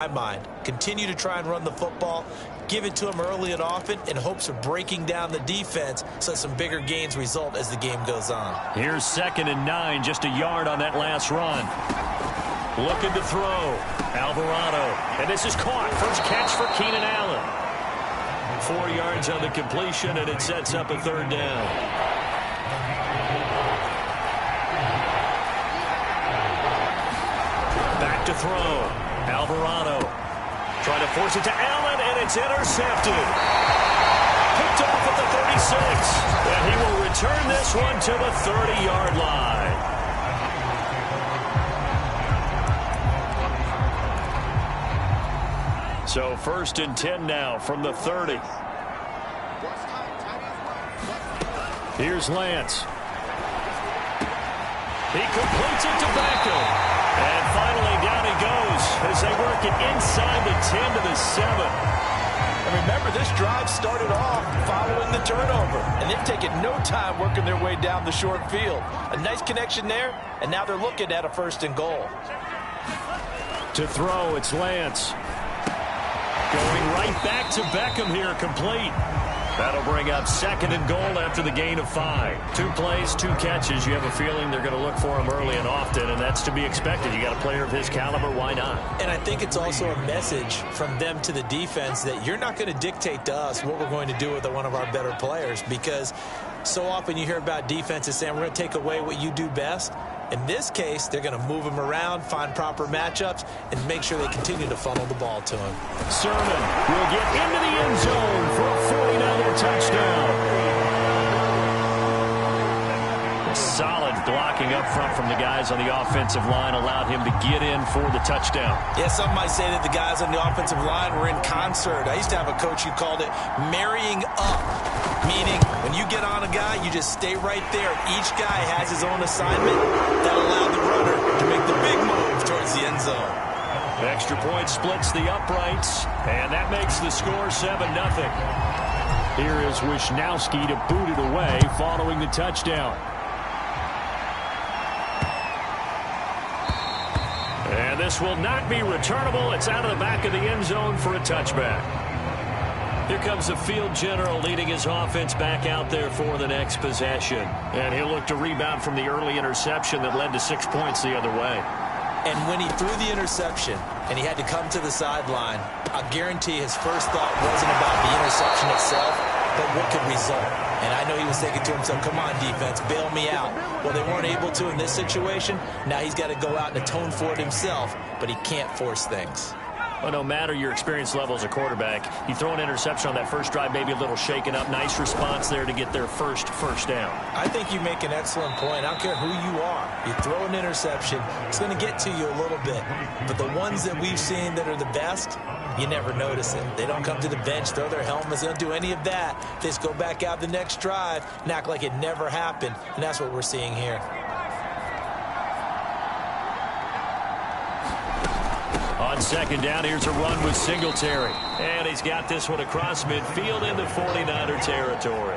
my mind. Continue to try and run the football, give it to them early and often in hopes of breaking down the defense so some bigger gains result as the game goes on. Here's 2nd and 9, just a yard on that last run. Looking to throw. Alvarado. And this is caught. First catch for Keenan Allen. 4 yards on the completion, and it sets up a 3rd down. Back to throw. Alvarado trying to force it to Allen, and it's intercepted. Picked off at the 36. And he will return this one to the 30-yard line. So 1st and 10 now from the 30. Here's Lance. He completes it to Beckham. And finally down he goes as they work it inside the 10 to the 7. And remember, this drive started off following the turnover, and they've taken no time working their way down the short field. A nice connection there, and now they're looking at a 1st and goal. To throw, it's Lance. Going right back to Beckham here, complete. That'll bring up 2nd and goal after the gain of 5. 2 plays, 2 catches. You have a feeling they're going to look for him early and often, and that's to be expected. You got a player of his caliber, why not? And I think it's also a message from them to the defense that you're not going to dictate to us what we're going to do with one of our better players, because so often you hear about defenses saying we're going to take away what you do best. In this case, they're going to move him around, find proper matchups, and make sure they continue to funnel the ball to him. Sermon will get into the end zone for a 49er touchdown. Solid blocking up front from the guys on the offensive line allowed him to get in for the touchdown. Yeah, some might say that the guys on the offensive line were in concert. I used to have a coach who called it marrying up, meaning when you get on a guy, you just stay right there. Each guy has his own assignment that allowed the runner to make the big move towards the end zone. Extra point splits the uprights, and that makes the score 7-0. Here is Wisnowski to boot it away following the touchdown. And this will not be returnable. It's out of the back of the end zone for a touchback. Here comes the field general leading his offense back out there for the next possession. And he'll look to rebound from the early interception that led to 6 points the other way. And when he threw the interception and he had to come to the sideline, I guarantee his first thought wasn't about the interception itself, but what could result. And I know he was thinking to himself, come on, defense, bail me out. Well, they weren't able to in this situation. Now he's got to go out and atone for it himself, but he can't force things. Well, no matter your experience level as a quarterback, you throw an interception on that first drive, maybe a little shaken up. Nice response there to get their first down. I think you make an excellent point. I don't care who you are. You throw an interception, it's going to get to you a little bit. But the ones that we've seen that are the best, you never notice it. They don't come to the bench, throw their helmets. They don't do any of that. They just go back out the next drive and act like it never happened. And that's what we're seeing here. On 2nd down, here's a run with Singletary. And he's got this one across midfield into 49er territory.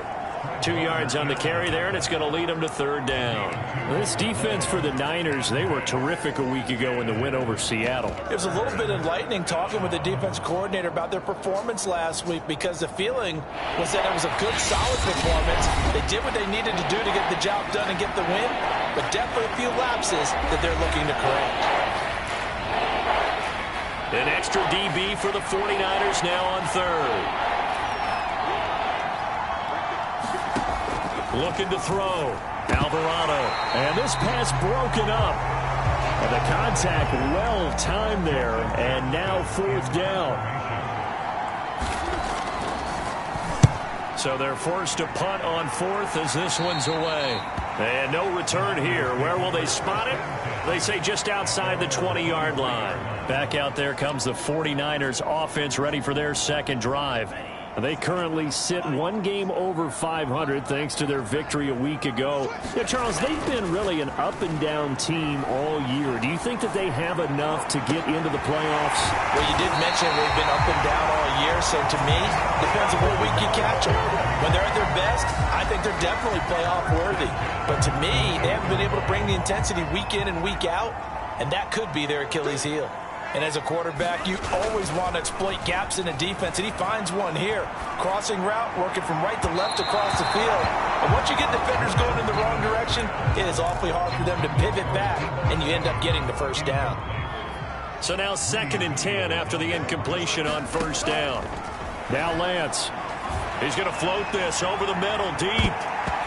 2 yards on the carry there, and it's going to lead him to 3rd down. This defense for the Niners, they were terrific a week ago in the win over Seattle. It was a little bit enlightening talking with the defense coordinator about their performance last week, because the feeling was that it was a good, solid performance. They did what they needed to do to get the job done and get the win, but definitely a few lapses that they're looking to correct. An extra DB for the 49ers now on 3rd. Looking to throw. Alvarado. And this pass broken up. And the contact well timed there. And now 4th down. So they're forced to punt on 4th as this one's away. And no return here. Where will they spot it? They say just outside the 20-yard line. Back out there comes the 49ers offense ready for their 2nd drive. They currently sit 1 game over 500 thanks to their victory a week ago. Yeah, Charles, they've been really an up-and-down team all year. Do you think that they have enough to get into the playoffs? Well, you did mention they've been up and down all year, so to me, depends on what week you catch them. When they're at their best, I think they're definitely playoff worthy. But to me, they haven't been able to bring the intensity week in and week out, and that could be their Achilles heel. And as a quarterback, you always want to exploit gaps in the defense, and he finds one here. Crossing route, working from right to left across the field. And once you get defenders going in the wrong direction, it is awfully hard for them to pivot back, and you end up getting the first down. So now 2nd and 10 after the incompletion on first down. Now Lance. He's going to float this over the middle, deep.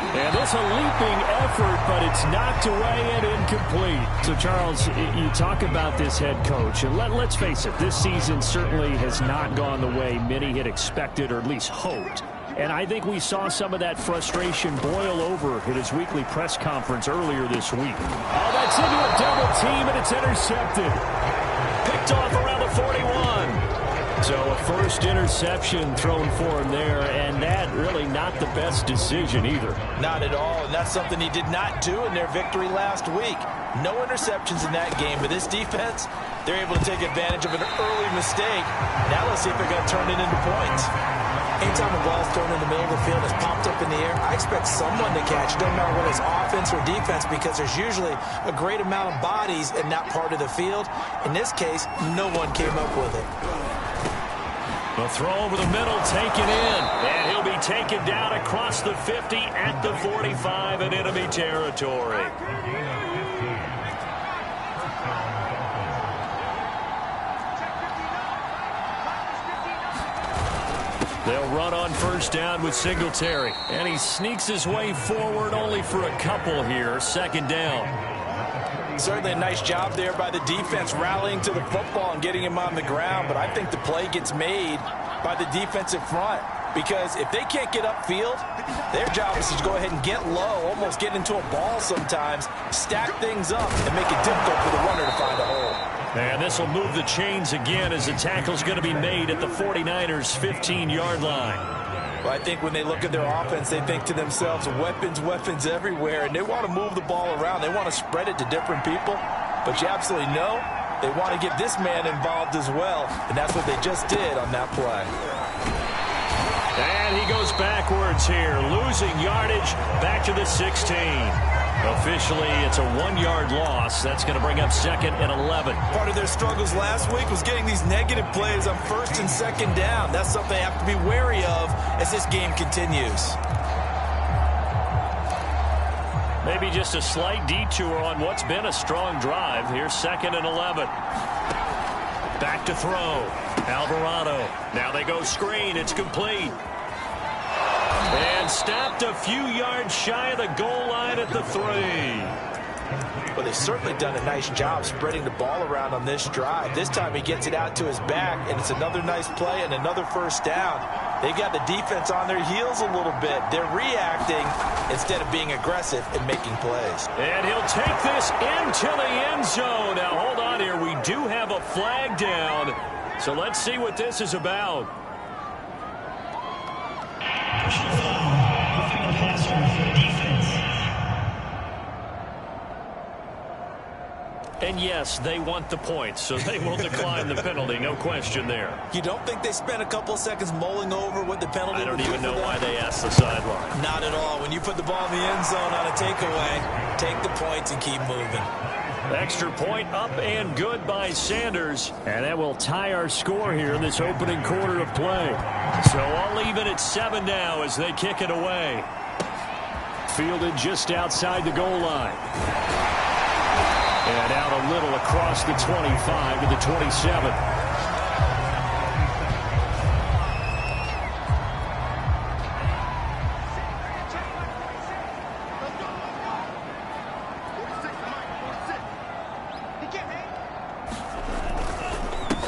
And it's a leaping effort, but it's knocked away and incomplete. So, Charles, you talk about this head coach, and let's face it, this season certainly has not gone the way many had expected or at least hoped. And I think we saw some of that frustration boil over at his weekly press conference earlier this week. Oh, that's into a double team, and it's intercepted. Picked off around the 41. So a first interception thrown for him there, and that really not the best decision either. Not at all, and that's something he did not do in their victory last week. No interceptions in that game, but this defense, they're able to take advantage of an early mistake. Now let's see if they're going to turn it into points. Anytime the ball's thrown in the middle of the field, it's popped up in the air, I expect someone to catch it. Doesn't matter whether it's offense or defense, because there's usually a great amount of bodies in that part of the field. In this case, no one came up with it. The throw over the middle, taken in. And he'll be taken down across the 50 at the 45 in enemy territory. They'll run on first down with Singletary. And he sneaks his way forward only for a couple here. 2nd down. Certainly a nice job there by the defense rallying to the football and getting him on the ground, but I think the play gets made by the defensive front, because if they can't get upfield, their job is to go ahead and get low, almost get into a ball sometimes, stack things up, and make it difficult for the runner to find a hole. And this will move the chains again as the tackle's going to be made at the 49ers' 15-yard line. Well, I think when they look at their offense, they think to themselves, weapons, weapons everywhere, and they want to move the ball around. They want to spread it to different people, but you absolutely know they want to get this man involved as well, and that's what they just did on that play. And he goes backwards here, losing yardage back to the 16. Officially, it's a 1-yard loss. That's going to bring up 2nd and 11. Part of their struggles last week was getting these negative plays on 1st and 2nd down. That's something they have to be wary of as this game continues. Maybe just a slight detour on what's been a strong drive. Here's 2nd and 11. Back to throw. Alvarado. Now they go screen. It's complete. And stopped a few yards shy of the goal line at the 3. Well, they've certainly done a nice job spreading the ball around on this drive. This time he gets it out to his back, and it's another nice play and another first down. They've got the defense on their heels a little bit. They're reacting instead of being aggressive and making plays. And he'll take this into the end zone. Now, hold on here. We do have a flag down. So let's see what this is about. And yes, they want the points, so they will decline the penalty. No question there. You don't think they spent a couple seconds mulling over what the penalty I don't would even be know for why them? they asked the sideline. Not at all. When you put the ball in the end zone on a takeaway, take the points and keep moving. Extra point up and good by Sanders. And that will tie our score here in this opening quarter of play. So I'll leave it at 7 now as they kick it away. Fielded just outside the goal line. And out a little across the 25 to the 27.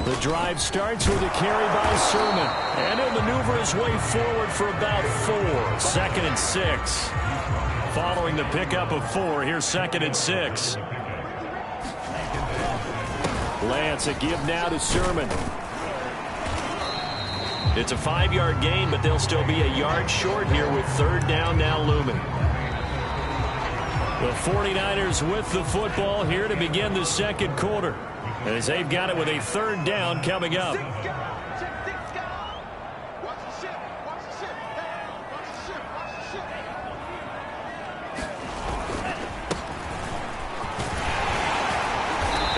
The drive starts with a carry by Sermon. And he'll maneuver his way forward for about 4. 2nd and 6. Following the pickup of 4, here's 2nd and 6. Lance, a give now to Sermon. It's a 5-yard gain, but they'll still be a yard short here with 3rd down now looming. The 49ers with the football here to begin the second quarter, as they've got it with a 3rd down coming up.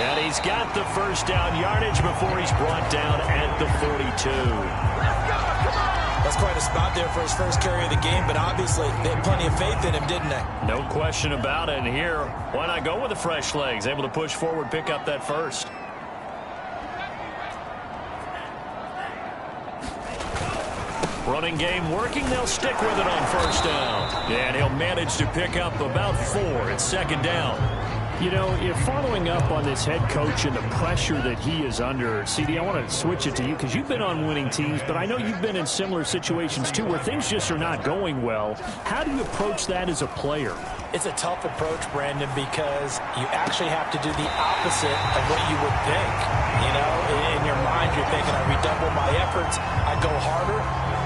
And he he's got the first down yardage before he's brought down at the 42. That's quite a spot there for his first carry of the game, but obviously they had plenty of faith in him, didn't they? No question about it. And here, why not go with the fresh legs? Able to push forward, pick up that first. Running game working. They'll stick with it on first down. And he'll manage to pick up about 4 at second down. You know, if following up on this head coach and the pressure that he is under, CD, I want to switch it to you because you've been on winning teams, but I know you've been in similar situations too where things just are not going well. How do you approach that as a player? It's a tough approach, Brandon, because you actually have to do the opposite of what you would think. You know, in your mind, you're thinking, I redouble my efforts, I go harder.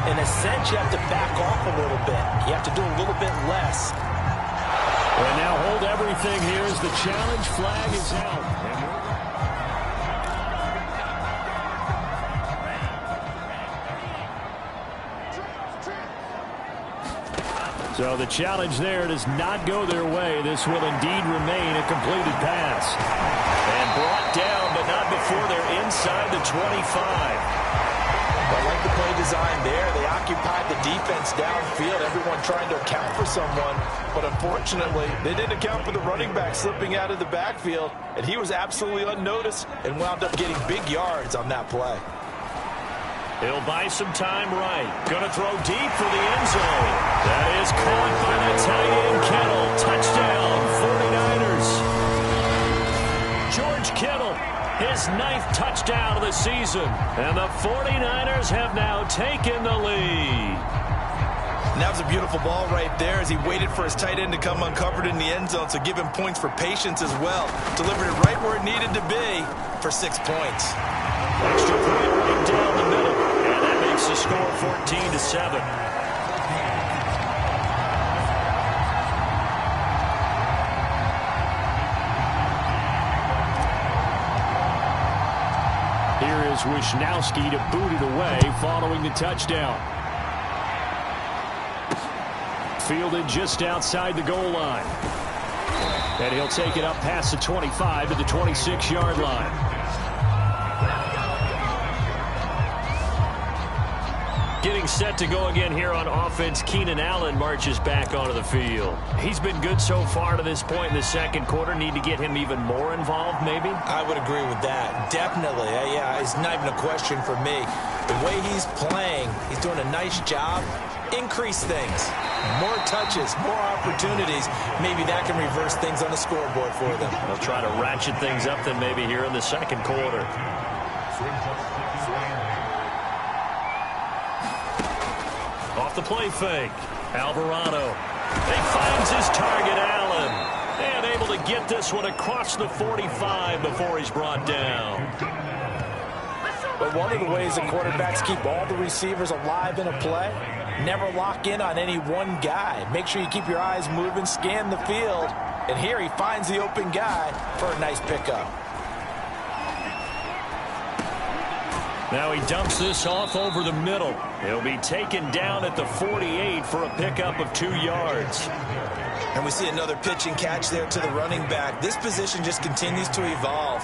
In a sense, you have to back off a little bit. You have to do a little bit less. And now hold everything here as the challenge flag is out. So the challenge there does not go their way. This will indeed remain a completed pass. And brought down, but not before they're inside the 25. I like the play design there. They occupied the defense downfield, everyone trying to account for someone. But unfortunately, they didn't account for the running back slipping out of the backfield. And he was absolutely unnoticed and wound up getting big yards on that play. He'll buy some time right. Going to throw deep for the end zone. That is caught by the tight end, Kittle. Touchdown, 49ers. George Kittle, his 9th touchdown of the season. And the 49ers have now taken the lead. And that was a beautiful ball right there as he waited for his tight end to come uncovered in the end zone, so give him points for patience as well. Delivered it right where it needed to be for 6 points. Extra point right down the middle. And that makes the score 14-7. Here is Wisnowski to boot it away following the touchdown. Fielded just outside the goal line. And he'll take it up past the 25 to the 26-yard line. Getting set to go again here on offense, Keenan Allen marches back onto the field. He's been good so far to this point in the second quarter. Need to get him even more involved, maybe? I would agree with that. Definitely. Yeah, it's not even a question for me. The way he's playing, he's doing a nice job. Increase things. More touches, more opportunities. Maybe that can reverse things on the scoreboard for them. They'll try to ratchet things up then maybe here in the second quarter. Off the play fake. Alvarado. He finds his target, Allen. And able to get this one across the 45 before he's brought down. But one of the ways the quarterbacks keep all the receivers alive in a play, never lock in on any one guy. Make sure you keep your eyes moving, scan the field. And here he finds the open guy for a nice pickup. Now he dumps this off over the middle. He'll be taken down at the 48 for a pickup of 2 yards. And we see another pitch and catch there to the running back. This position just continues to evolve.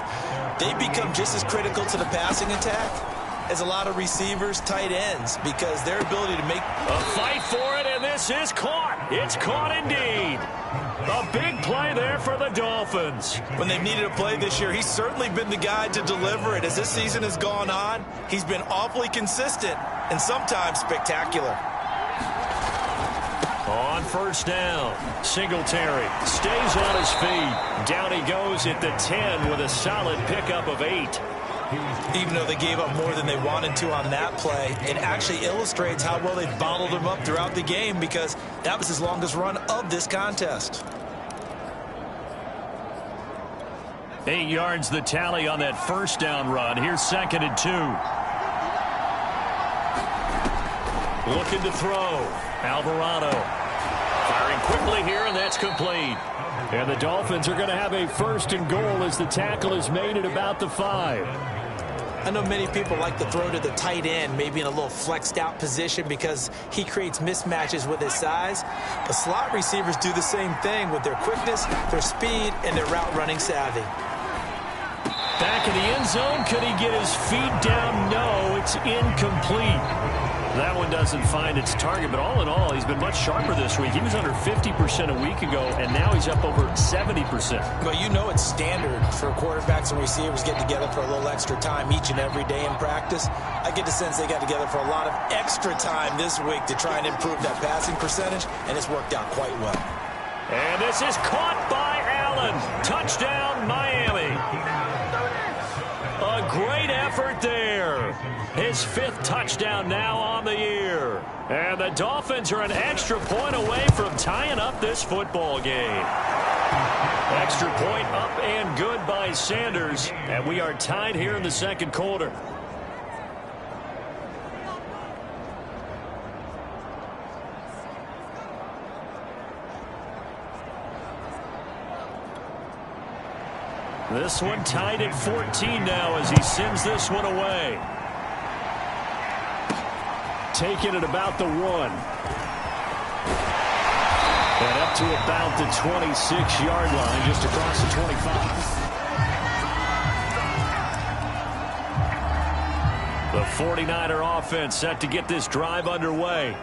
They become just as critical to the passing attack as a lot of receivers, tight ends, because their ability to make a fight for it, and this is caught. It's caught indeed. A big play there for the Dolphins. When they've needed a play this year, he's certainly been the guy to deliver it. As this season has gone on, he's been awfully consistent and sometimes spectacular. On first down, Singletary stays on his feet. Down he goes at the 10 with a solid pickup of 8. Even though they gave up more than they wanted to on that play, it actually illustrates how well they've bottled him up throughout the game, because that was his longest run of this contest. 8 yards the tally on that first down run. Here's 2nd and 2. Looking to throw. Alvarado firing quickly here, and that's complete. And the Dolphins are going to have a 1st and goal as the tackle is made at about the 5. I know many people like to throw to the tight end, maybe in a little flexed out position because he creates mismatches with his size. But slot receivers do the same thing with their quickness, their speed, and their route running savvy. Back in the end zone. Could he get his feet down? No, it's incomplete. That one doesn't find its target, but all in all, he's been much sharper this week. He was under 50% a week ago, and now he's up over 70%. Well, you know it's standard for quarterbacks and receivers get together for a little extra time each and every day in practice. I get the sense they got together for a lot of extra time this week to try and improve that passing percentage, and it's worked out quite well. And this is caught by Allen. Touchdown, Miami. A great effort there. His 5th touchdown now on the year. And the Dolphins are an extra point away from tying up this football game. Extra point up and good by Sanders. And we are tied here in the second quarter. This one tied at 14 now as he sends this one away. Taking it about the 1. And up to about the 26-yard line, just across the 25. The 49er offense set to get this drive underway.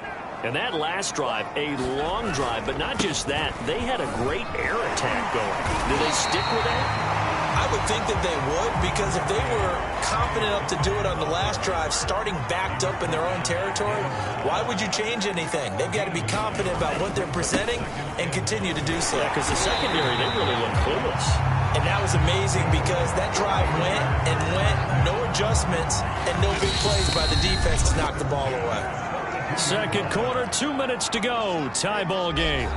And that last drive, a long drive, but not just that. They had a great air attack going. Do they stick with that? I would think that they would, because if they were confident enough to do it on the last drive, starting backed up in their own territory, why would you change anything? They've got to be confident about what they're presenting and continue to do so. Yeah, because the secondary, they really look clueless. And that was amazing because that drive went and went, no adjustments, and no big plays by the defense to knock the ball away. Second quarter, 2 minutes to go. Tie ball game.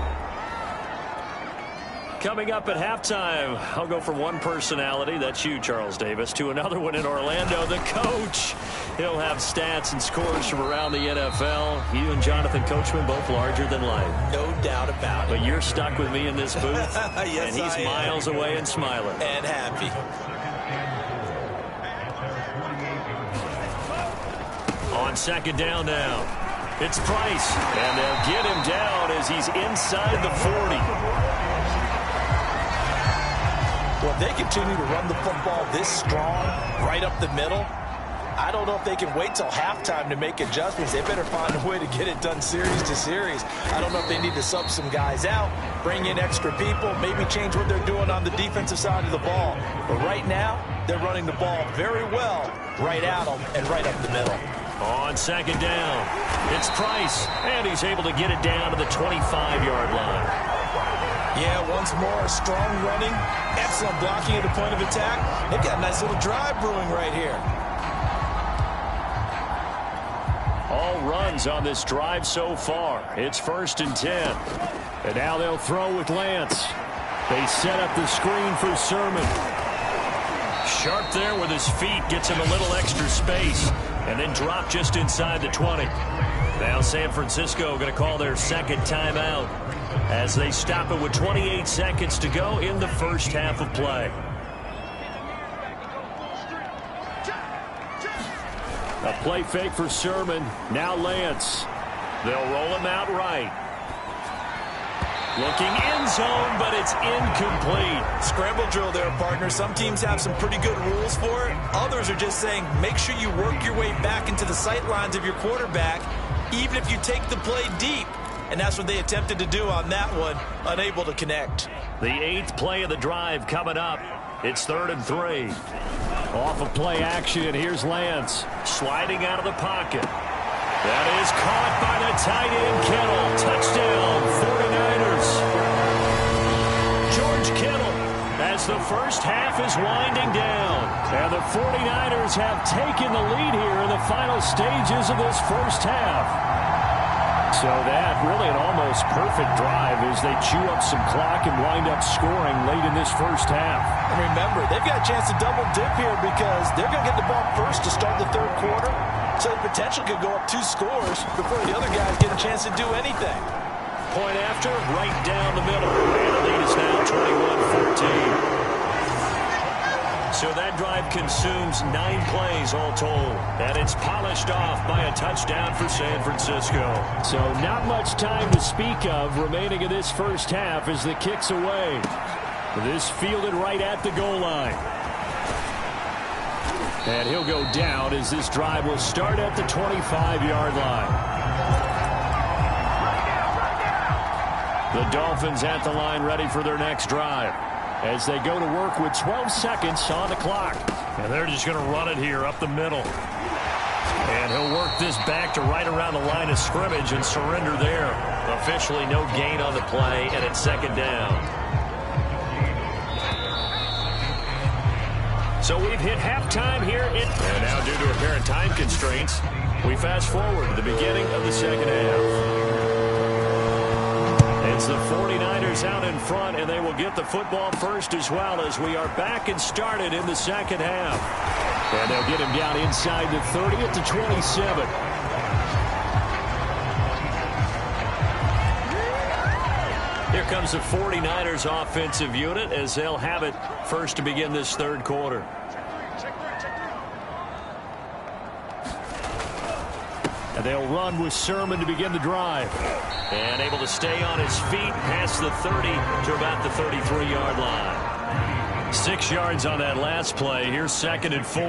Coming up at halftime, I'll go from one personality, that's you, Charles Davis, to another one in Orlando, the coach. He'll have stats and scores from around the NFL. You and Jonathan Coachman both larger than life. No doubt about it. But you're stuck with me in this booth, yes, and he's miles away and smiling. And happy. On second down now, it's Price, and they'll get him down as he's inside the 40. Well, if they continue to run the football this strong, right up the middle, I don't know if they can wait till halftime to make adjustments. They better find a way to get it done series to series. I don't know if they need to sub some guys out, bring in extra people, maybe change what they're doing on the defensive side of the ball. But right now, they're running the ball very well right at them and right up the middle. On second down, it's Price, and he's able to get it down to the 25-yard line. Yeah, once more, strong running, excellent blocking at the point of attack. They've got a nice little drive brewing right here. All runs on this drive so far. It's 1st and 10. And now they'll throw with Lance. They set up the screen for Sermon. Sharp there with his feet, gets him a little extra space, and then drop just inside the 20. Now San Francisco going to call their second timeout as they stop it with 28 seconds to go in the first half of play. A play fake for Sermon. Now Lance. They'll roll him out right. Looking end zone, but it's incomplete. Scramble drill there, partner. Some teams have some pretty good rules for it. Others are just saying make sure you work your way back into the sight lines of your quarterback, even if you take the play deep. And that's what they attempted to do on that one, unable to connect. The 8th play of the drive coming up. It's 3rd and 3. Off of play action, here's Lance. Sliding out of the pocket. That is caught by the tight end, Kittle. Touchdown, 49ers. George Kittle, as the first half is winding down. And the 49ers have taken the lead here in the final stages of this first half. So that really an almost perfect drive as they chew up some clock and wind up scoring late in this first half. And remember, they've got a chance to double dip here because they're going to get the ball first to start the third quarter. So the potential could go up 2 scores before the other guys get a chance to do anything. Point after, right down the middle. And the lead is now 21-14. So that drive consumes 9 plays all told. And it's polished off by a touchdown for San Francisco. So not much time to speak of remaining in this first half as the kick's away. This fielded right at the goal line. And he'll go down as this drive will start at the 25-yard line. The Dolphins at the line ready for their next drive as they go to work with 12 seconds on the clock. And they're just going to run it here up the middle. And he'll work this back to right around the line of scrimmage and surrender there. Officially no gain on the play, and it's second down. So we've hit halftime here. And now due to apparent time constraints, we fast forward to the beginning of the second half. It's the 49ers out in front, and they will get the football first as well as we are back and started in the second half. And they'll get him down inside the 30 at the 27. Here comes the 49ers offensive unit as they'll have it first to begin this third quarter. And they'll run with Sermon to begin the drive. And able to stay on his feet past the 30 to about the 33-yard line. 6 yards on that last play. Here's second and 4.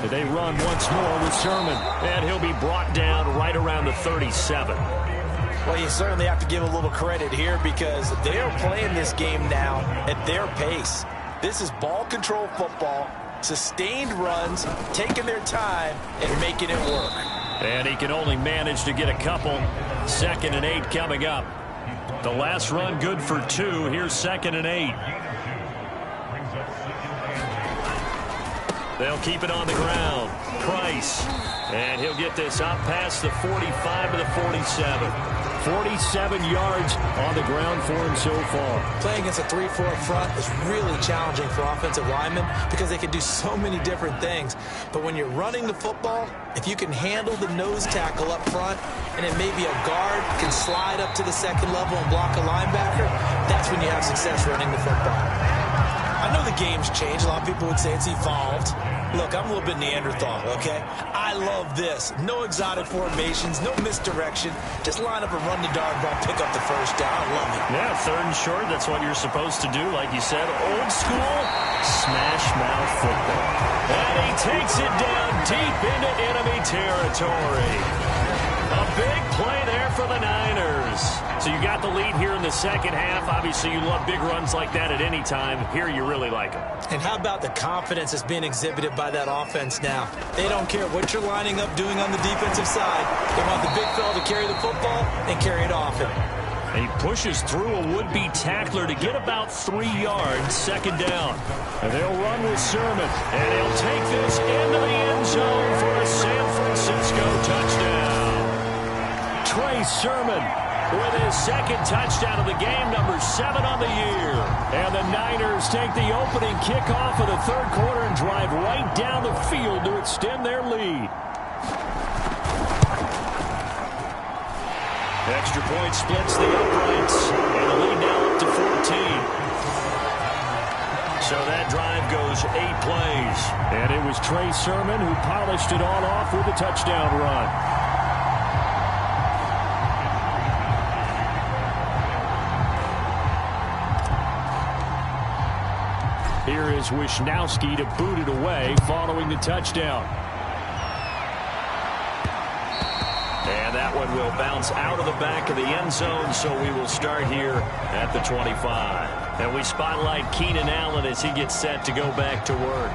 And they run once more with Sermon. And he'll be brought down right around the 37. Well, you certainly have to give a little credit here because they're playing this game now at their pace. This is ball control football, sustained runs, taking their time, and making it work. And he can only manage to get a couple. Second and 8 coming up. The last run good for 2. Here's second and 8. They'll keep it on the ground. Price. And he'll get this up past the 45 to the 47. 47 yards on the ground for him so far. Playing against a 3-4 front is really challenging for offensive linemen because they can do so many different things. But when you're running the football, if you can handle the nose tackle up front and then maybe a guard can slide up to the second level and block a linebacker, that's when you have success running the football. I know the game's changed. A lot of people would say it's evolved. Look, I'm a little bit Neanderthal, okay? I love this. No exotic formations, no misdirection. Just line up and run the dart ball, pick up the first down. I love it. Yeah, third and short, that's what you're supposed to do. Like you said, old school, smash mouth football. And he takes it down deep into enemy territory. A big play there for the Niners. So you got the lead here in the second half. Obviously, you love big runs like that at any time. Here, you really like them. And how about the confidence that's being exhibited by that offense now? They don't care what you're lining up doing on the defensive side. They want the big fella to carry the football and carry it off him. And he pushes through a would-be tackler to get about 3 yards, second down. And they'll run with Sermon. And he'll take this into the end zone for a San Francisco touchdown. Trey Sermon with his second touchdown of the game, number 7 on the year. And the Niners take the opening kickoff of the third quarter and drive right down the field to extend their lead. Extra point splits the uprights, and the lead now up to 14. So that drive goes 8 plays. And it was Trey Sermon who polished it all off with a touchdown run. Here is Wisnowski to boot it away following the touchdown. And that one will bounce out of the back of the end zone, so we will start here at the 25. And we spotlight Keenan Allen as he gets set to go back to work.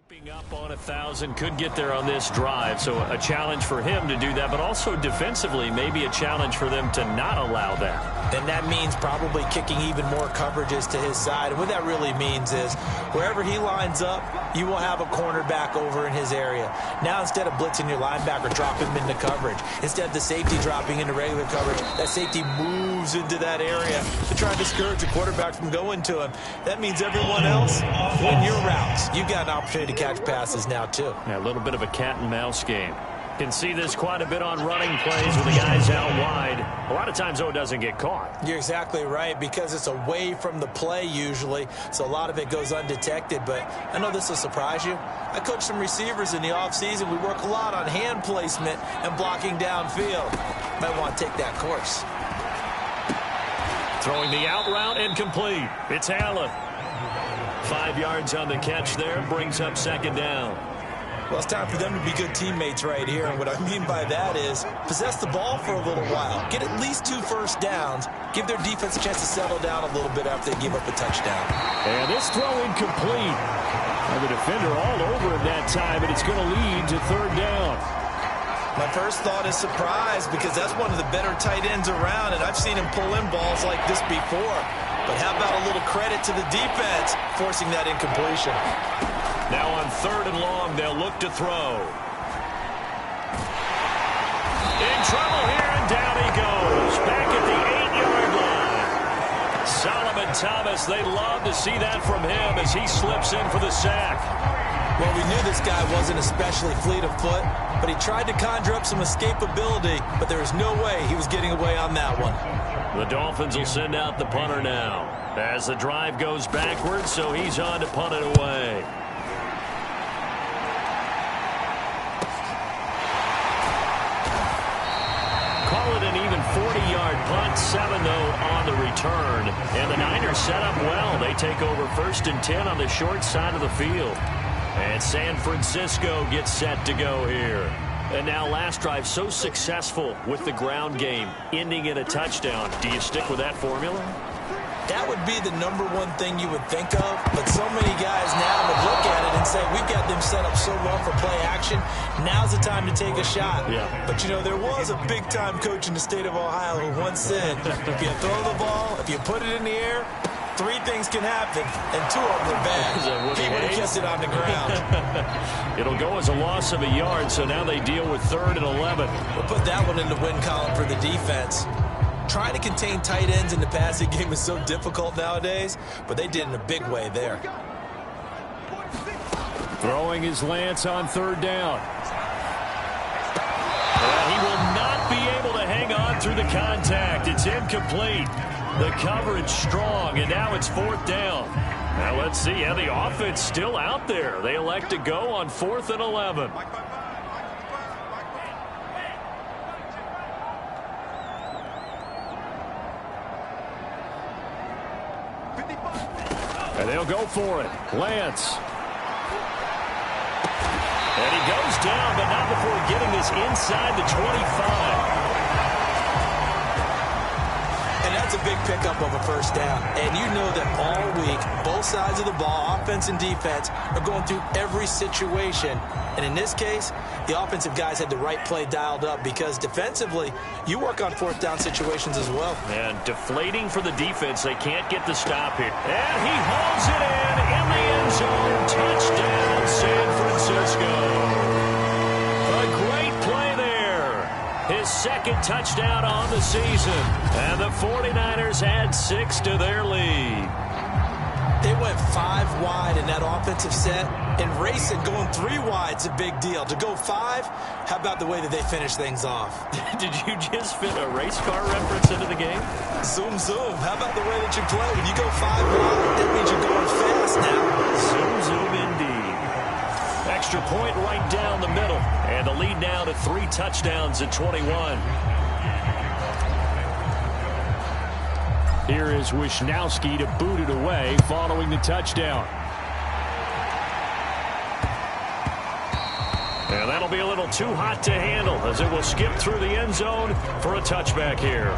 Up on 1,000, could get there on this drive, so a challenge for him to do that, but also defensively maybe a challenge for them to not allow that. And that means probably kicking even more coverages to his side. And what that really means is wherever he lines up, you will have a cornerback over in his area. Now instead of blitzing your linebacker, drop him into coverage. Instead of the safety dropping into regular coverage, that safety moves into that area to try and discourage the quarterback from going to him. That means everyone else, win your routes. You've got an opportunity to catch passes now too. Yeah, a little bit of a cat and mouse game. Can see this quite a bit on running plays with the guys out wide. A lot of times, though, it doesn't get caught. You're exactly right, because it's away from the play usually, so a lot of it goes undetected. But I know this will surprise you. I coach some receivers in the offseason. We work a lot on hand placement and blocking downfield. Might want to take that course. Throwing the out route incomplete. It's Allen. 5 yards on the catch there, brings up second down. Well, it's time for them to be good teammates right here. And what I mean by that is possess the ball for a little while. Get at least 2 first downs. Give their defense a chance to settle down a little bit after they give up a touchdown. And this throw incomplete. And the defender all over him that time, and it's going to lead to third down. My first thought is surprise, because that's one of the better tight ends around, and I've seen him pull in balls like this before. But how about a little credit to the defense forcing that incompletion? Now on third and long, they'll look to throw. In trouble here, and down he goes. Back at the 8-yard line. Solomon Thomas, they love to see that from him as he slips in for the sack. Well, we knew this guy wasn't especially fleet of foot, but he tried to conjure up some escapability, but there was no way he was getting away on that one. The Dolphins will send out the punter now as the drive goes backwards, so he's on to punt it away. Call it an even 40-yard punt, 7 though on the return. And the Niners set up well. They take over 1st and 10 on the short side of the field. And San Francisco gets set to go here. And now last drive so successful with the ground game, ending in a touchdown. Do you stick with that formula? That would be the number one thing you would think of, but so many guys now would look at it and say, we've got them set up so well for play action, now's the time to take a shot. Yeah. But, you know, there was a big-time coach in the state of Ohio who once said, if you throw the ball, if you put it in the air, 3 things can happen, and 2 of them are bad. He would have kissed it on the ground. It'll go as a loss of a yard, so now they deal with 3rd and 11. We'll put that one in the win column for the defense. Trying to contain tight ends in the passing game is so difficult nowadays, but they did in a big way there. Throwing is Lance on 3rd down. And he will not be able to hang on through the contact. It's incomplete. The coverage strong, and now it's 4th down. Now let's see. Yeah, the offense still out there. They elect to go on 4th and 11. And they'll go for it. Lance. And he goes down, but not before getting this inside the 25. And that's a big pickup of a first down. And you know that all week, both sides of the ball, offense and defense, are going through every situation. And in this case, the offensive guys had the right play dialed up, because defensively, you work on 4th down situations as well. And deflating for the defense. They can't get the stop here. And he hauls it in the end zone. Touchdown, San Francisco. A great play there. His 2nd touchdown on the season. And the 49ers add 6 to their lead. They went 5 wide in that offensive set, and racing going 3 wide's a big deal. To go 5, how about the way that they finish things off? Did you just fit a race car reference into the game? Zoom, zoom. How about the way that you play? When you go 5 wide, that means you're going fast now. Zoom, zoom indeed. Extra point right down the middle. And the lead now to 3 touchdowns at 21. Here is Wisnowski to boot it away following the touchdown. And that'll be a little too hot to handle as it will skip through the end zone for a touchback here.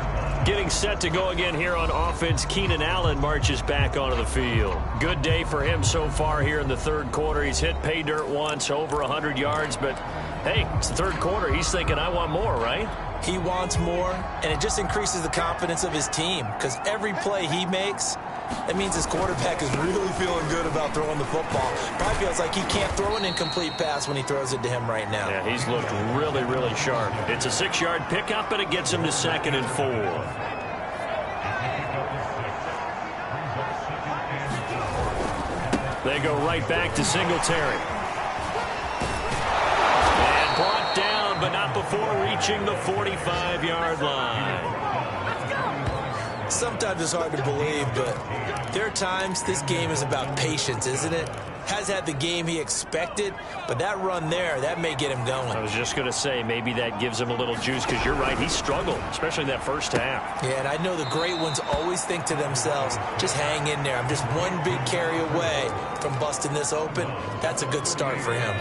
Getting set to go again here on offense, Keenan Allen marches back onto the field. Good day for him so far here in the third quarter. He's hit pay dirt once, over 100 yards, but hey, it's the third quarter. He's thinking, I want more, right? He wants more, and it just increases the confidence of his team because every play he makes, that means his quarterback is really feeling good about throwing the football. Probably feels like he can't throw an incomplete pass when he throws it to him right now. Yeah, he's looked really, really sharp. It's a 6-yard pickup, and it gets him to 2nd and 4. They go right back to Singletary. And brought down, but not before reaching the 45-yard line. Sometimes it's hard to believe, but there are times this game is about patience, isn't it? Has had the game he expected, but that run there, that may get him going. I was just going to say, maybe that gives him a little juice, because you're right, he struggled, especially that first half. Yeah, and I know the great ones always think to themselves, just hang in there. I'm just one big carry away from busting this open. That's a good start for him.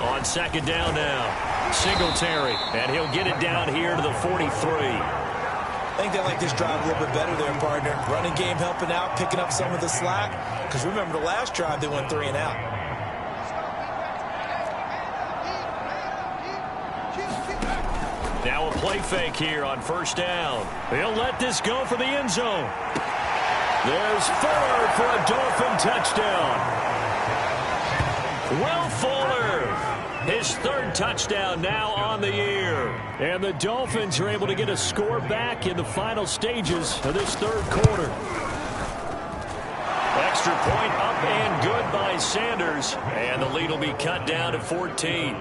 On 2nd down now, Singletary, and he'll get it down here to the 43. I think they like this drive a little bit better there, partner. Running game helping out, picking up some of the slack. Because remember, the last drive, they went 3 and out. Now a play fake here on 1st down. He'll let this go for the end zone. There's Fuller for a Dolphin touchdown. Will Fuller, his 3rd touchdown now on the year. And the Dolphins are able to get a score back in the final stages of this 3rd quarter. Extra point up and good by Sanders. And the lead will be cut down to 14.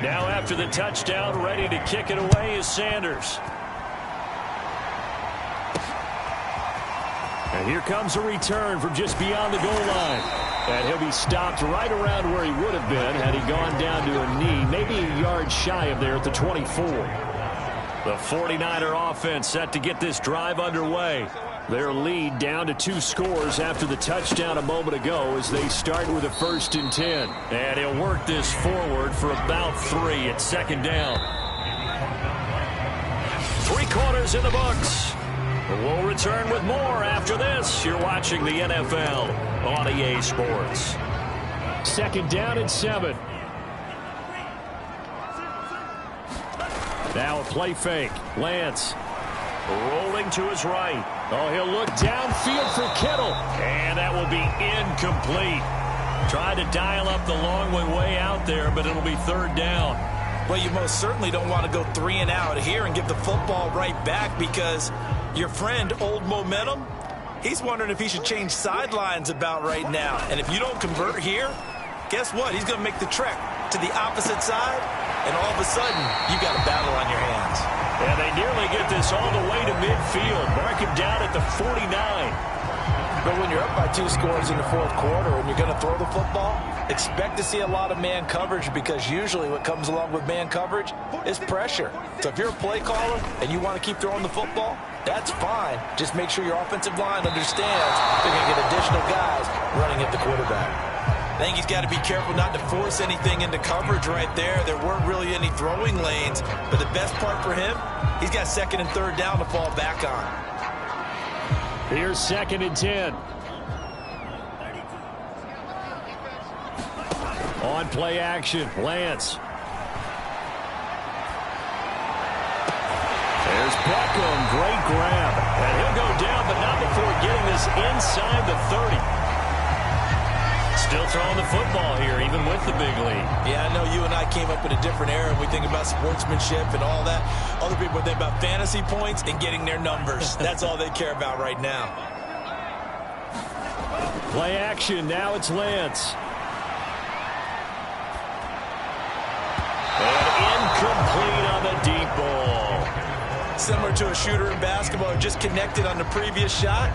Now after the touchdown, ready to kick it away is Sanders. And here comes a return from just beyond the goal line. And he'll be stopped right around where he would have been had he gone down to a knee, maybe a yard shy of there at the 24. The 49er offense set to get this drive underway. Their lead down to 2 scores after the touchdown a moment ago as they start with a 1st and 10. And he'll work this forward for about 3 at 2nd down. 3 quarters in the books. We'll return with more after this. You're watching the NFL on EA Sports. 2nd down and 7. Now a play fake. Lance rolling to his right. Oh, he'll look downfield for Kittle. And that will be incomplete. Tried to dial up the long way out there, but it'll be 3rd down. Well, you most certainly don't want to go 3 and out here and give the football right back because your friend, Old Momentum, he's wondering if he should change sidelines about right now. And if you don't convert here, guess what? He's going to make the trek to the opposite side, and all of a sudden, you got a battle on your hands. And they nearly get this all the way to midfield. Mark him down at the 49. But when you're up by 2 scores in the 4th quarter and you're going to throw the football, expect to see a lot of man coverage because usually what comes along with man coverage is pressure. So if you're a play caller and you want to keep throwing the football, that's fine. Just make sure your offensive line understands they're going to get additional guys running at the quarterback. I think he's got to be careful not to force anything into coverage right there. There weren't really any throwing lanes, but the best part for him, he's got 2nd and 3rd down to fall back on. Here's 2nd and 10. On play action, Lance. There's Beckham, great grab. And he'll go down, but not before getting this inside the 30. Still throwing the football here, even with the big lead. Yeah, I know you and I came up in a different era, and we think about sportsmanship and all that. Other people think about fantasy points and getting their numbers. That's all they care about right now. Play action, now it's Lance. And incomplete on the deep ball. Similar to a shooter in basketball who just connected on the previous shot.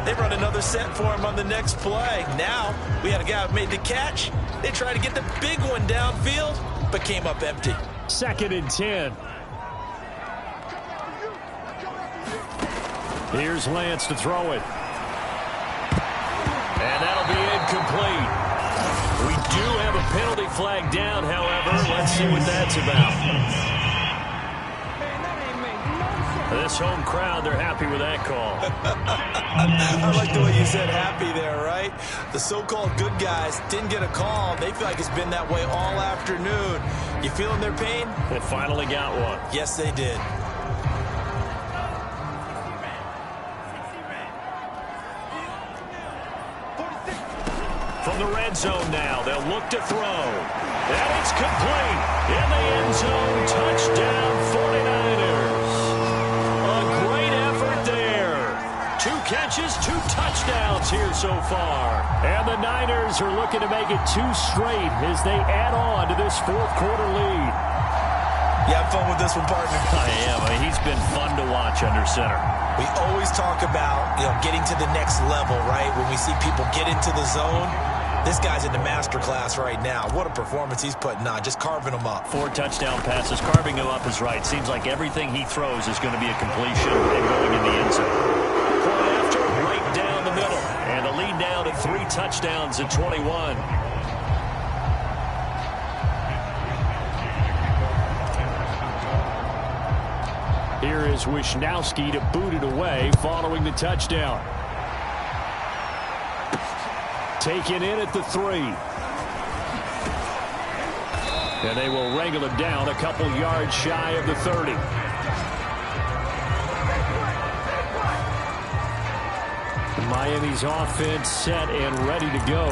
They run another set for him on the next play. Now, we had a guy who made the catch. They tried to get the big one downfield, but came up empty. 2nd and 10. Here's Lance to throw it. And that'll be incomplete. We do have a penalty flag down, however. Let's see what that's about. This home crowd, they're happy with that call. I like the way you said happy there, right? The so-called good guys didn't get a call. They feel like it's been that way all afternoon. You feeling their pain? They finally got one. Yes, they did. From the red zone now, they'll look to throw. And it's complete. In the end zone, touchdown 49ers. A great effort there. 2 catches, 2 touchdowns here so far. And the Niners are looking to make it 2 straight as they add on to this fourth quarter lead. You have fun with this one, partner? I am. He's been fun to watch under center. We always talk about, getting to the next level, right? When we see people get into the zone, this guy's in the master class right now. What a performance he's putting on, just carving them up. 4 touchdown passes. Carving him up is right. Seems like everything he throws is going to be a completion and going in the end zone. Point after, right down the middle. And a lead down to 3 touchdowns at 21. Here is Wisnowski to boot it away following the touchdown. Taken in at the 3. And they will wrangle it down a couple yards shy of the 30. Miami's offense set and ready to go.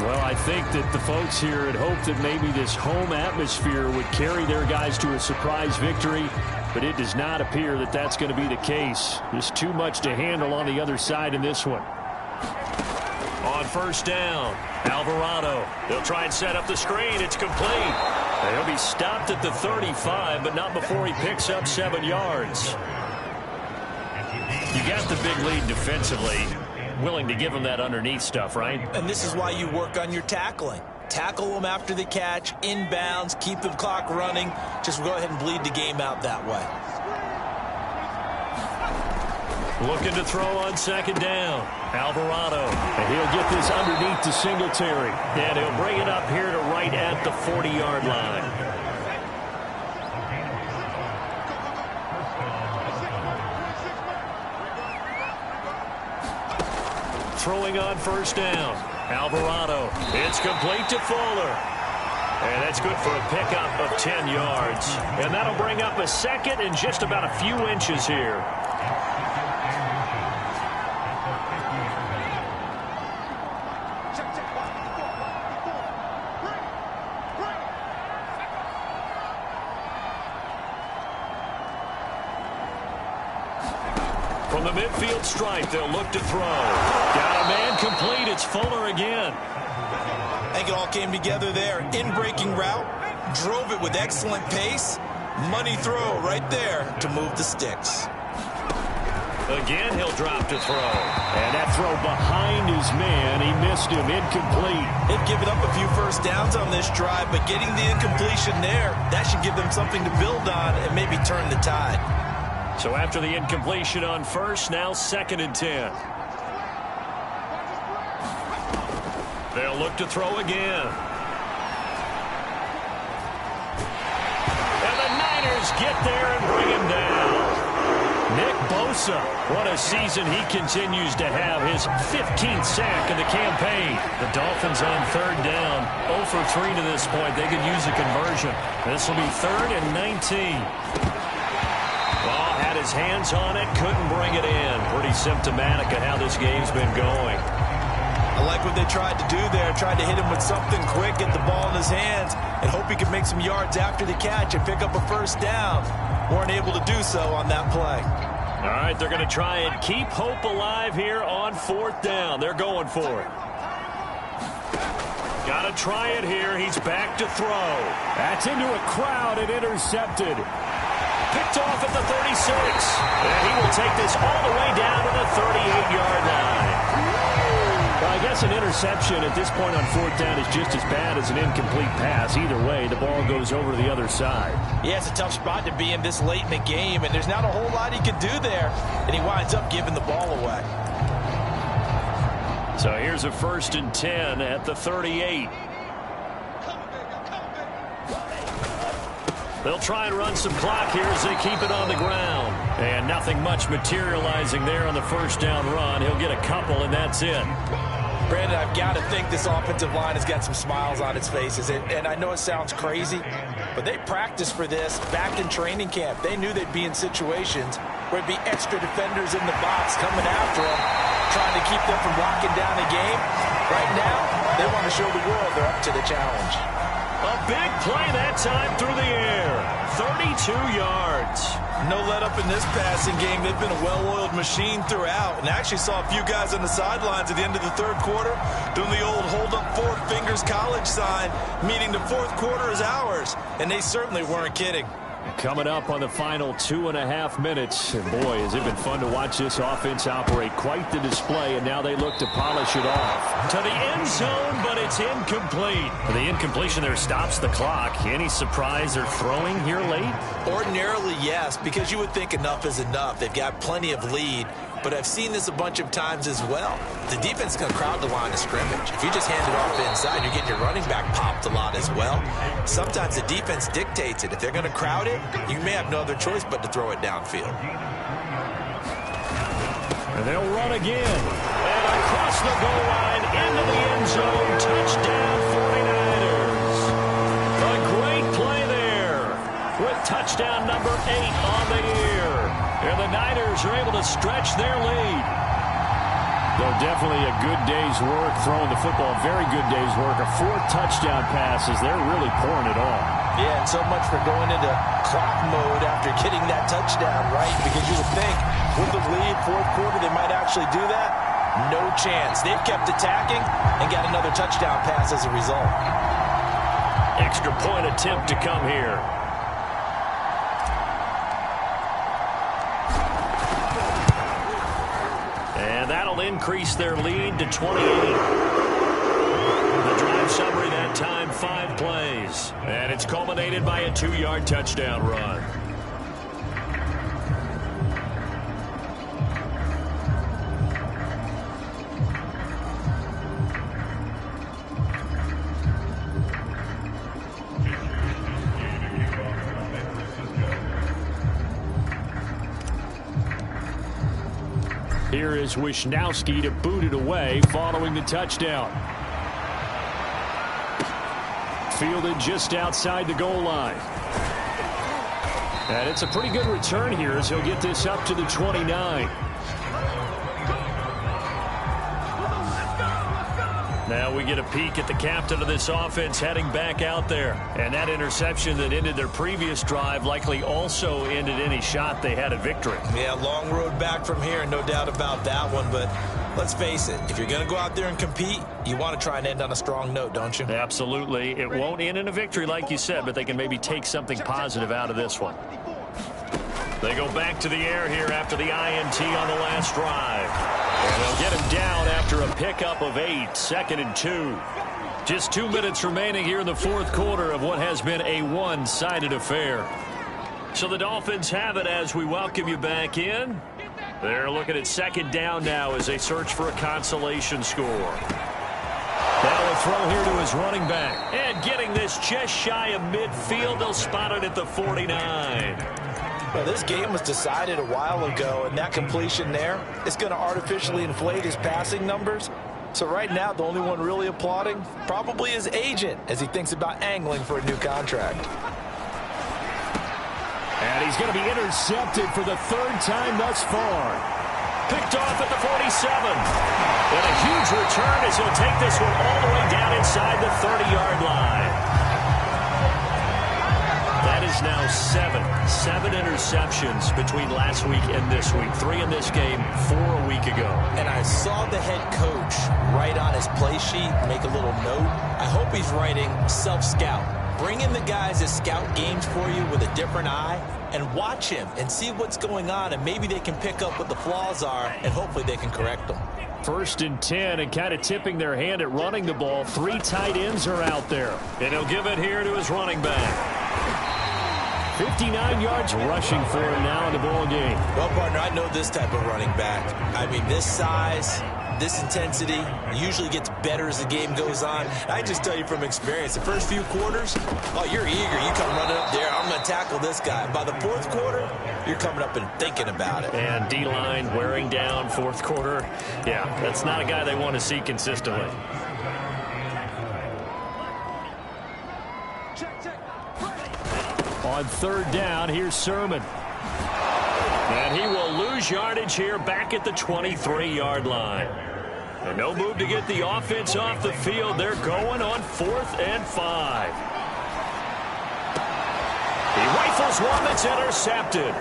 Well, I think that the folks here had hoped that maybe this home atmosphere would carry their guys to a surprise victory, but it does not appear that that's going to be the case. There's too much to handle on the other side in this one. On first down, Alvarado. They'll try and set up the screen. It's complete. He'll be stopped at the 35, but not before he picks up 7 yards. You got the big lead defensively. Willing to give him that underneath stuff, right? And this is why you work on your tackling. Tackle them after the catch, inbounds, keep the clock running. Just go ahead and bleed the game out that way. Looking to throw on second down. Alvarado. And he'll get this underneath to Singletary. And he'll bring it up here to right at the 40-yard line. Throwing on first down. Alvarado. It's complete to Fuller. And that's good for a pickup of 10 yards. And that'll bring up a second and just about a few inches here. From the midfield stripe, they'll look to throw. Got a man complete. It's Fuller again. I think it all came together there. In-breaking route, drove it with excellent pace. Money throw right there to move the sticks. Again, he'll drop to throw. And that throw behind his man. He missed him. Incomplete. They've given up a few first downs on this drive, but getting the incompletion there, that should give them something to build on and maybe turn the tide. So after the incompletion on first, now 2nd and 10. They'll look to throw again. And the Niners get there and bring him down. Nick Bosa, what a season he continues to have. His 15th sack of the campaign. The Dolphins on 3rd down. 0 for 3 to this point. They could use a conversion. This will be 3rd and 19. Had his hands on it, couldn't bring it in. Pretty symptomatic of how this game's been going. I like what they tried to do there. Tried to hit him with something quick, get the ball in his hands, and hope he could make some yards after the catch and pick up a first down. Weren't able to do so on that play. All right, they're going to try and keep hope alive here on 4th down. They're going for it. Got to try it here. He's back to throw. That's into a crowd and intercepted. Picked off at the 36. And he will take this all the way down to the 38-yard line. Well, I guess an interception at this point on 4th down is just as bad as an incomplete pass. Either way, the ball goes over to the other side. Yeah, it's a tough spot to be in this late in the game, and there's not a whole lot he can do there, and he winds up giving the ball away. So here's a 1st and 10 at the 38. They'll try and run some clock here as they keep it on the ground. And nothing much materializing there on the 1st down run. He'll get a couple, and that's it. Brandon, I've got to think this offensive line has got some smiles on its faces. And I know it sounds crazy, but they practiced for this back in training camp. They knew they'd be in situations where it'd be extra defenders in the box coming after them, trying to keep them from locking down the game. Right now, they want to show the world they're up to the challenge. A big play that time through the air. 32 yards. No let up in this passing game. They've been a well-oiled machine throughout. And I actually saw a few guys on the sidelines at the end of the 3rd quarter doing the old hold up 4 fingers college sign, meaning the 4th quarter is ours. And they certainly weren't kidding. Coming up on the final 2.5 minutes. And boy, has it been fun to watch this offense operate. Quite the display, and now they look to polish it off. To the end zone, but it's incomplete. The incompletion there stops the clock. Any surprise they're throwing here late? Ordinarily, yes, because you would think enough is enough. They've got plenty of lead, but I've seen this a bunch of times as well. The defense is going to crowd the line of scrimmage. If you just hand it off inside, you're getting your running back popped a lot as well. Sometimes the defense dictates it. If they're going to crowd it, you may have no other choice but to throw it downfield. And they'll run again. And across the goal line into the end zone. Touchdown 49ers. A great play there with touchdown number 8 on the year. And the Niners are able to stretch their lead. Though definitely a good day's work throwing the football. Very good day's work. A 4th touchdown passes. They're really pouring it on. Yeah, and so much for going into clock mode after getting that touchdown, right? Because you would think with the lead, 4th quarter, they might actually do that. No chance. They've kept attacking and got another touchdown pass as a result. Extra point attempt to come here. And that'll increase their lead to 28. The drive summary that time, 5 plays. And it's culminated by a 2-yard touchdown run. Here is Wisnowski to boot it away following the touchdown. Fielded just outside the goal line. And it's a pretty good return here as he'll get this up to the 29. Now we get a peek at the captain of this offense heading back out there. And that interception that ended their previous drive likely also ended any shot they had at victory. Yeah, long road back from here, no doubt about that one. But let's face it, if you're going to go out there and compete, you want to try and end on a strong note, don't you? Absolutely. It won't end in a victory like you said, but they can maybe take something positive out of this one. They go back to the air here after the INT on the last drive. And they'll get him down after a pickup of 8, 2nd and 2. Just 2 minutes remaining here in the 4th quarter of what has been a one-sided affair. So the Dolphins have it as we welcome you back in. They're looking at 2nd down now as they search for a consolation score. Now a throw here to his running back. And getting this just shy of midfield, they'll spot it at the 49. Well, this game was decided a while ago, and that completion there is going to artificially inflate his passing numbers. So right now, the only one really applauding probably his agent as he thinks about angling for a new contract. And he's going to be intercepted for the 3rd time thus far. Picked off at the 47. And a huge return as he'll take this one all the way down inside the 30-yard line. That is now 7 interceptions between last week and this week. 3 in this game, 4 a week ago. And I saw the head coach write on his play sheet, make a little note. I hope he's writing self-scout. Bring in the guys that scout games for you with a different eye and watch him and see what's going on, and maybe they can pick up what the flaws are, and hopefully they can correct them. 1st and 10, and kind of tipping their hand at running the ball. 3 tight ends are out there. And he'll give it here to his running back. 59 yards rushing for him now in the ball game. Well, partner, I know this type of running back. I mean, this size, this intensity usually gets better as the game goes on. I just tell you from experience, the first few quarters, oh, you're eager. You come running up there, I'm going to tackle this guy. By the fourth quarter, you're coming up and thinking about it. And D-line wearing down fourth quarter. Yeah, that's not a guy they want to see consistently. On third down, here's Sermon. And he will lose yardage here back at the 23-yard line. And no move to get the offense off the field. They're going on 4th and 5. He rifles one that's intercepted.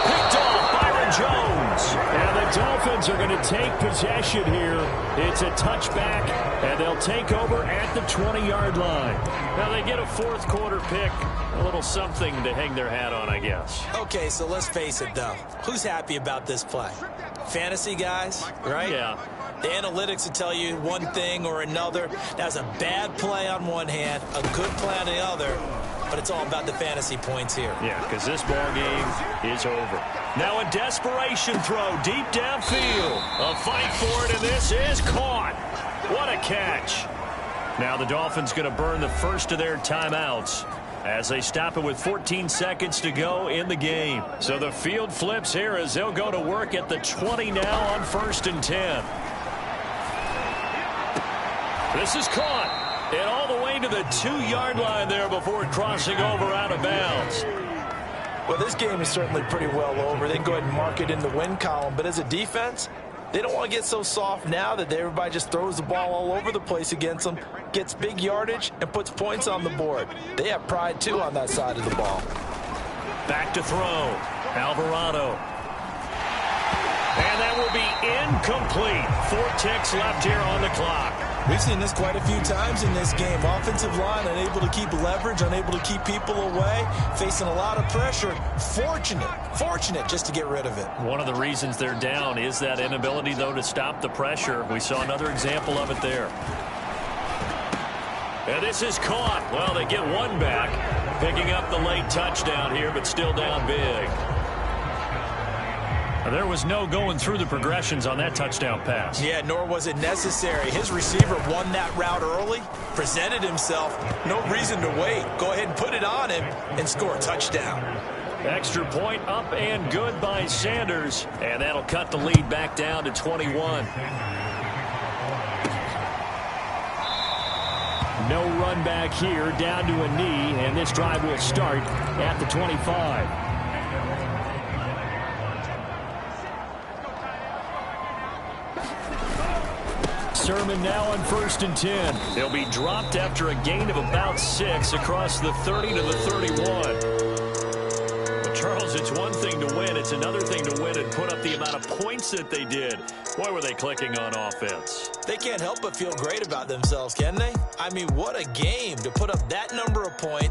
Picked off Byron Jones. And the Dolphins are going to take possession here. It's a touchback, and they'll take over at the 20-yard line. Now they get a fourth quarter pick. A little something to hang their hat on, I guess. Okay, so let's face it, though. Who's happy about this play? Fantasy guys, right? Yeah. The analytics will tell you one thing or another. That's a bad play on one hand, a good play on the other, but it's all about the fantasy points here. Yeah, because this ball game is over. Now a desperation throw deep downfield. A fight for it, and this is caught. What a catch. Now the Dolphins going to burn the first of their timeouts as they stop it with 14 seconds to go in the game. So the field flips here as they'll go to work at the 20 now on 1st and 10. This is caught. And all the way to the 2-yard line there before crossing over out of bounds. Well, this game is certainly pretty well over. They can go ahead and mark it in the win column. But as a defense, they don't want to get so soft now that everybody just throws the ball all over the place against them, gets big yardage, and puts points on the board. They have pride, too, on that side of the ball. Back to throw. Alvarado. And that will be incomplete. 4 ticks left here on the clock. We've seen this quite a few times in this game. Offensive line unable to keep leverage, unable to keep people away, facing a lot of pressure. Fortunate just to get rid of it. One of the reasons they're down is that inability, though, to stop the pressure. We saw another example of it there. And this is caught. Well, they get one back, picking up the late touchdown here, but still down big. There was no going through the progressions on that touchdown pass. Yeah, nor was it necessary. His receiver won that route early, presented himself. No reason to wait. Go ahead and put it on him and score a touchdown. Extra point up and good by Sanders. And that'll cut the lead back down to 21. No run back here, down to a knee, and this drive will start at the 25. Sermon now on 1st and 10. They'll be dropped after a gain of about 6 across the 30 to the 31. But Charles, it's one thing to win. It's another thing to win and put up the amount of points that they did. Boy, were they clicking on offense. They can't help but feel great about themselves, can they? I mean, what a game to put up that number of points.